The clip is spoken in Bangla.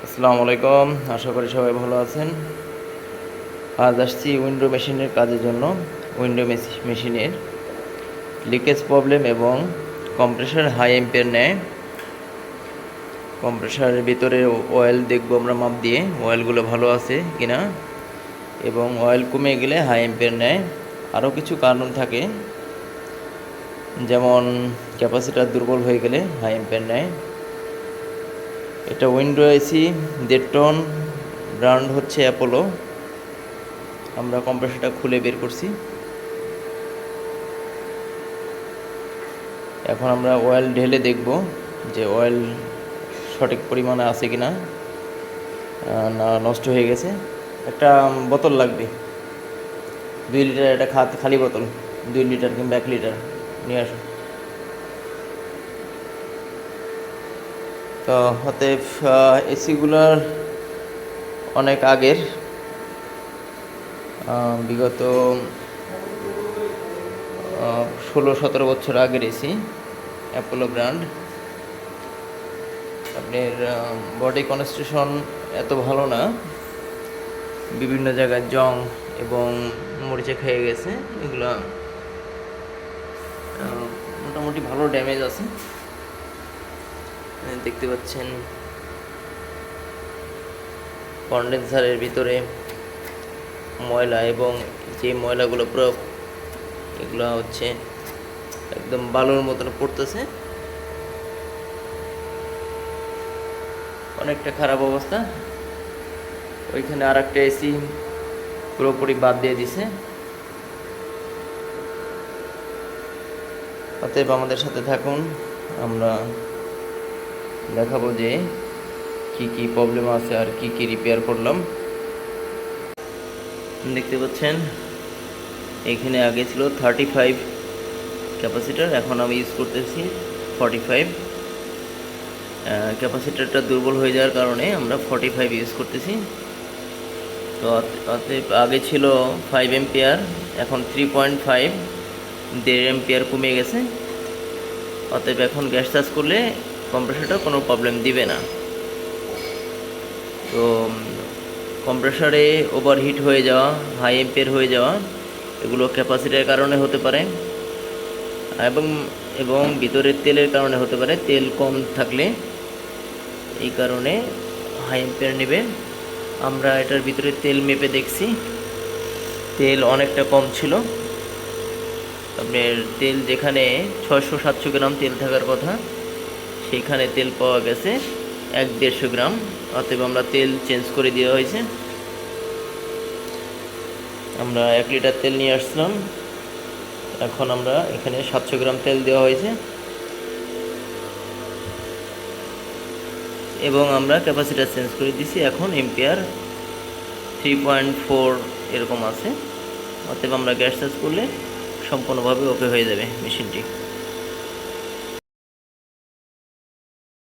আসসালামু আলাইকুম, আশা করি সবাই ভালো আছেন। আজ আসছি উইন্ডো মেশিনের কাজের জন্য। উইন্ডো মেশিনের লিকেজ প্রবলেম এবং কম্প্রেসার হাই এম্পিয়ার নেয়। কম্প্রেসারের ভিতরে অয়েল দেখবো আমরা মাপ দিয়ে, অয়েলগুলো ভালো আছে কিনা, এবং অয়েল কমে গেলে হাই এম্পিয়ার নেয়। আরও কিছু কারণ থাকে, যেমন ক্যাপাসিটার দুর্বল হয়ে গেলে হাই এম্পিয়ার নেয়। এটা উইন্ডো এসি, ডেটন, ব্র্যান্ড হচ্ছে অ্যাপোলো। আমরা কম্প্রেসারটা খুলে বের করছি। এখন আমরা অয়েল ঢেলে দেখব যে অয়েল সঠিক পরিমাণে আছে কিনা, না নষ্ট হয়ে গেছে। একটা বোতল লাগবে, 2 লিটার, একটা খালি বোতল, 2 লিটার কিংবা 1 লিটার নিয়ে আসুন। তো অতএব এসিগুলার অনেক আগের, বিগত 16-17 বছর আগের এসি, অ্যাপোলো ব্র্যান্ড। আপনার বডি কনস্ট্রাকশন এত ভালো না, বিভিন্ন জায়গায় জং এবং মরিচে খেয়ে গেছে। এগুলো মোটামুটি ভালো ড্যামেজ আছে, দেখতে পাচ্ছেন। কন্ডেন্সারের ভিতরে ময়লা, এবং যে ময়লাগুলো পুরো এগুলো হচ্ছে একদম বালুর মতন পড়তেছে, অনেকটা খারাপ অবস্থা। ওইখানে আর একটা এসি পুরোপুরি বাদ দিয়ে দিছে। অতএব আমাদের সাথে থাকুন, আমরা দেখাবো যে কি কি প্রবলেম আছে আর কি কি রিপেয়ার করলাম। দেখতে পাচ্ছেন এখানে আগে ছিল 35 ক্যাপাসিটার, এখন আমি ইউজ করতেছি 45। ক্যাপাসিটারটা দুর্বল হয়ে যাওয়ার কারণে আমরা 45 ইউজ করতেছি। তো অতএব আগে ছিল 5 এম্পিয়ার, এখন 3.5, 1.5 এম্পিয়ার কমে গেছে। অতএব এখন গ্যাস চার্জ করলে কম্প্রেসারটা কোনো প্রবলেম দিবে না। তো কম্প্রেসারে ওভারহিট হয়ে যাওয়া, হাই এম্পিয়ার হয়ে যাওয়া, এগুলো ক্যাপাসিটির কারণে হতে পারে, এবং এবং ভিতরের তেলের কারণে হতে পারে। তেল কম থাকলে এই কারণে হাই এম্পিয়ার নেবে। আমরা এটার ভিতরে তেল মেপে দেখছি, তেল অনেকটা কম ছিল। আপনার তেল যেখানে 600-700 গ্রাম তেল থাকার কথা, সেইখানে তেল পাওয়া গেছে 1-150 গ্রাম। অতএব আমরা তেল চেঞ্জ করে দেওয়া হয়েছে। আমরা 1 লিটার তেল নিয়ে আসছিলাম, এখন আমরা এখানে 700 গ্রাম তেল দেওয়া হয়েছে, এবং আমরা ক্যাপাসিটার চেঞ্জ করে দিছি। এখন এম্পিয়ার 3.4 এরকম আছে। অতএব আমরা গ্যাস চার্জ করলে সম্পূর্ণভাবে ওকে হয়ে যাবে মেশিনটি।